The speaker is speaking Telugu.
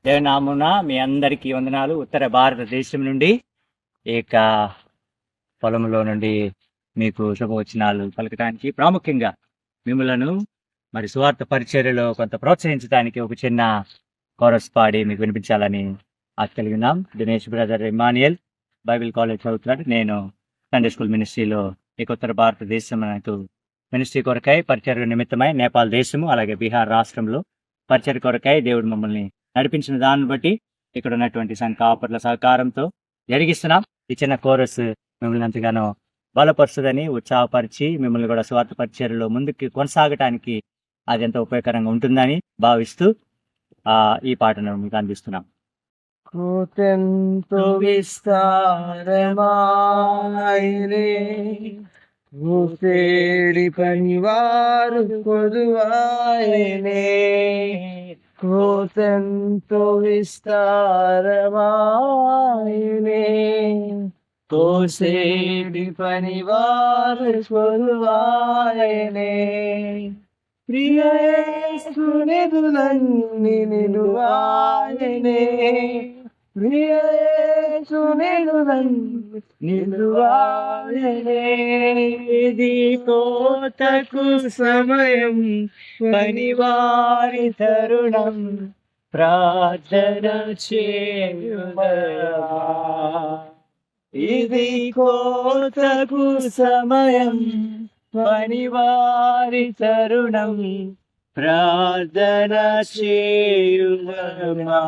దేవనామున మీ అందరికీ వందనాలు. ఉత్తర భారతదేశం నుండి ఏక పొలంలో నుండి మీకు శుభవచనాలు పలకటానికి, ప్రాముఖ్యంగా మిమ్మలను మరి సువార్త పరిచర్యలో కొంత ప్రోత్సహించడానికి ఒక చిన్న కోరస్ పాడి మీకు వినిపించాలని ఆశ కలిగి ఉన్నాం. Dinesh brother Emmanuel Bible college చదువుతున్నాడు. నేను సండే స్కూల్ మినిస్ట్రీలో ఈ ఉత్తర భారతదేశం నాకు మినిస్ట్రీ కొరకై పరిచర్య నిమిత్తమై నేపాల్ దేశము అలాగే బీహార్ రాష్ట్రంలో పరిచర్య కొరకై దేవుడు మమ్మల్ని నడిపించిన దాన్ని బట్టి ఇక్కడ ఉన్నటువంటి సంఘ కాపర్ల సహకారంతో జరిగిస్తున్నాం. ఈ చిన్న కోరస్ మిమ్మల్ని ఎంతగానో బలపరుస్తుందని, ఉత్సాహపరిచి మిమ్మల్ని కూడా స్వార్థ పరిచర్యలో ముందుకు కొనసాగటానికి అది ఎంతో ఉపయోగకరంగా ఉంటుందని భావిస్తూ ఈ పాటను మీకు అందిస్తున్నాం. కృతెంతో విస్తారమాయిరే భూసేడి పనివారు కొదువాయనే, కృతెంతో విస్తారమాయినే కోసేడి పనివారు కొదువాయనే, ప్రియయేసునిధులన్నీ నిలువాయనే, ప్రియయేసునిధులన్నీ నిలువాయనే. ఇది కోతకు సమయం, పనివారి తరుణం, ప్రార్థన చేయుమా. ఇది కోతకు సమయం, పనివారి తరుణం, ప్రార్థన చేయుమా.